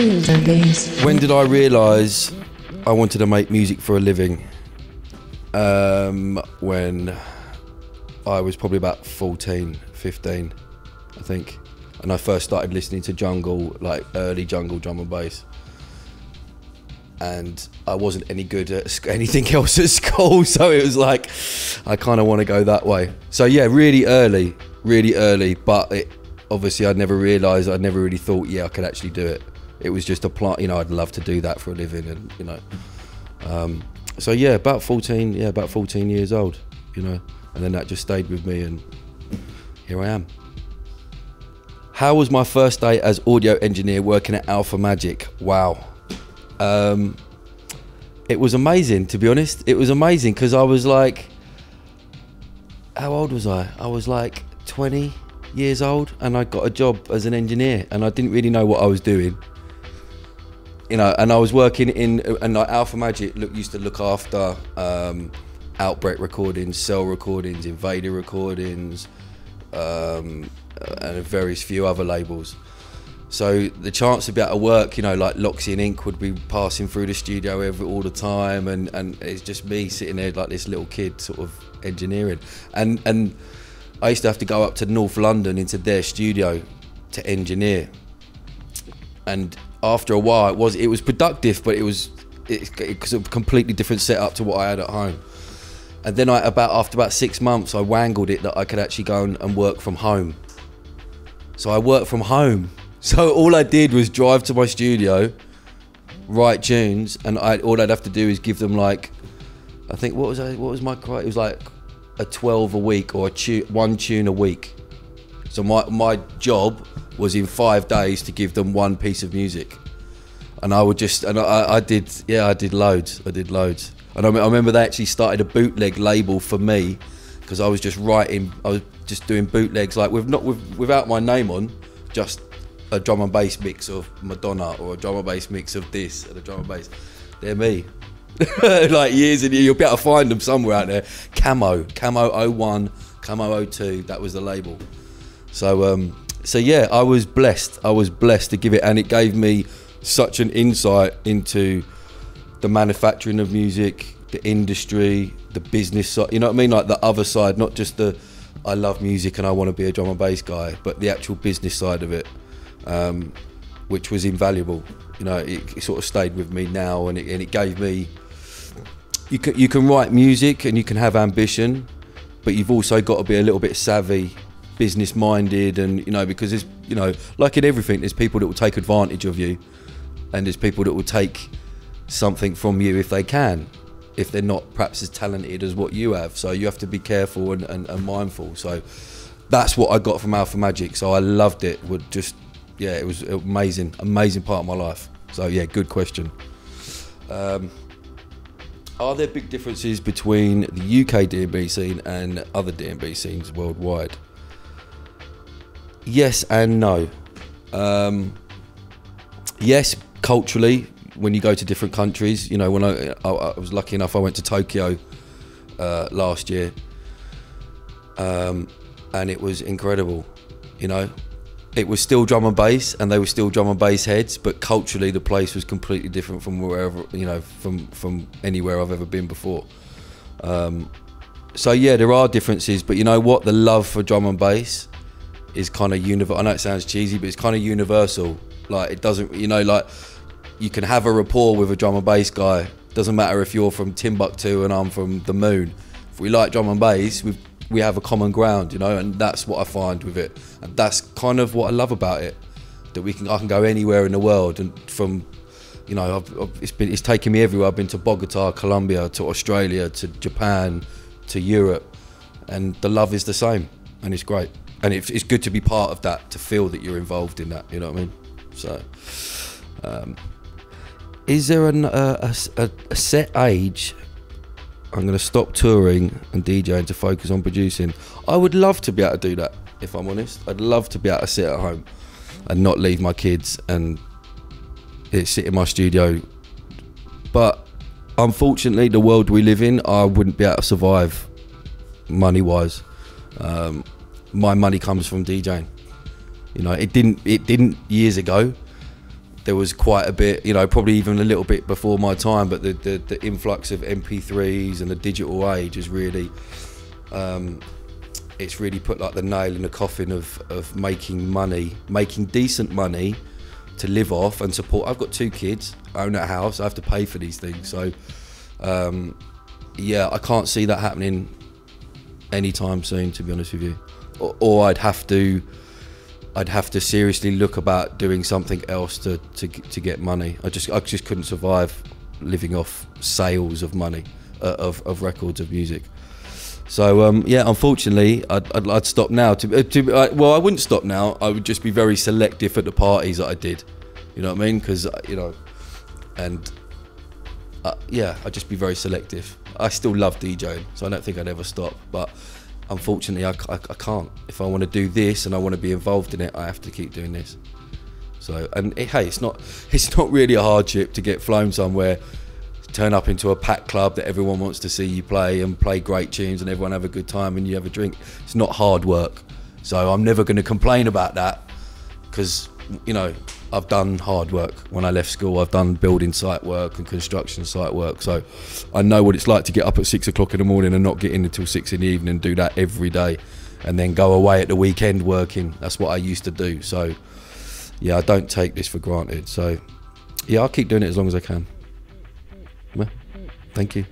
When did I realise I wanted to make music for a living? When I was probably about 14, 15, I think. And I first started listening to jungle, like early jungle drum and bass. And I wasn't any good at anything else at school, so it was like, I kind of want to go that way. So yeah, really early, but obviously I'd never realised, I'd never really thought, yeah, I could actually do it. It was just a plan, you know, I'd love to do that for a living, and you know. So yeah, about 14 years old, you know, and then that just stayed with me, and here I am. How was my first day as audio engineer working at Alpha Magic? Wow. It was amazing, to be honest. It was amazing because I was like, how old was I? I was like 20 years old, and I got a job as an engineer, and I didn't really know what I was doing. You know, and I was working in, and like Alpha Magic used to look after Outbreak recordings, Cell recordings, Invader recordings, and various few other labels. So the chance to be able to work, you know, like Loxy and Ink would be passing through the studio all the time, and it's just me sitting there like this little kid sort of engineering. And I used to have to go up to North London into their studio to engineer. And after a while it was productive, but it was a completely different setup to what I had at home. And then after about 6 months, I wangled it that I could actually go and work from home. So I worked from home. So all I did was drive to my studio, write tunes, and all I'd have to do is give them like, I think what was my criteria? It was like a 12 a week or one tune a week. So my job was in 5 days to give them one piece of music, and I would just, and I did loads. And I remember they actually started a bootleg label for me because I was just doing bootlegs like without my name on, just a drum and bass mix of Madonna or a drum and bass mix of this and a drum and bass. They're me. Like years and years, you'll be able to find them somewhere out there. Camo 01, Camo 02, that was the label. So yeah, I was blessed to give it, and it gave me such an insight into the manufacturing of music, the industry, the business side, you know what I mean? Like the other side, not just the, I love music and I want to be a drum and bass guy, but the actual business side of it. Which was invaluable. You know, it sort of stayed with me now, and it gave me, you can write music and you can have ambition, but you've also got to be a little bit savvy, business minded, and you know, because there's, you know, like in everything, there's people that will take advantage of you, and there's people that will take something from you if they can, if they're not perhaps as talented as what you have. So you have to be careful and mindful. So that's what I got from Alpha Magic. So I loved it. Yeah, it was an amazing part of my life. So yeah, good question. Are there big differences between the UK D&B scene and other D&B scenes worldwide? Yes and no. Yes, culturally, when you go to different countries, you know, when I was lucky enough, I went to Tokyo last year, and it was incredible, you know. It was still drum and bass, and they were still drum and bass heads, but culturally the place was completely different from wherever, you know, from anywhere I've ever been before. So yeah, there are differences, but you know what? The love for drum and bass is kind of universal. I know it sounds cheesy, but it's kind of universal. Like, it doesn't, you know, like you can have a rapport with a drum and bass guy. Doesn't matter if you're from Timbuktu and I'm from the moon. If we like drum and bass, we have a common ground, you know, and that's what I find with it, and that's kind of what I love about it. That I can go anywhere in the world, and from, you know, it's taken me everywhere. I've been to Bogota, Colombia, to Australia, to Japan, to Europe, and the love is the same, and it's great, and it's good to be part of that, to feel that you're involved in that. You know what I mean? So, is there a set age? I'm going to stop touring and DJing to focus on producing. I would love to be able to do that, if I'm honest. I'd love to be able to sit at home and not leave my kids and sit in my studio. But unfortunately, the world we live in, I wouldn't be able to survive money-wise. My money comes from DJing. You know, it didn't years ago. there was quite a bit, you know, probably even a little bit before my time, but the influx of MP3s and the digital age has really, it's really put like the nail in the coffin of making money, making decent money to live off and support. I've got 2 kids, I own a house, I have to pay for these things. So, yeah, I can't see that happening anytime soon, to be honest with you. Or I'd have to seriously look about doing something else to get money. I just couldn't survive living off sales of money, of records, of music. So yeah, unfortunately, I'd stop now. Well, I wouldn't stop now. I would just be very selective at the parties that I did. You know what I mean? Because you know, and yeah, I'd just be very selective. I still love DJing, so I don't think I'd ever stop. But unfortunately, I can't. If I want to do this and I want to be involved in it, I have to keep doing this. So, and hey, it's not really a hardship to get flown somewhere, turn up into a packed club that everyone wants to see you play and play great tunes and everyone have a good time and you have a drink. It's not hard work. So I'm never going to complain about that because, you know, I've done hard work. When I left school, I've done building site work and construction site work. So I know what it's like to get up at 6 o'clock in the morning and not get in until 6 in the evening and do that every day and then go away at the weekend working. That's what I used to do. So yeah, I don't take this for granted. So yeah, I'll keep doing it as long as I can. Well, thank you.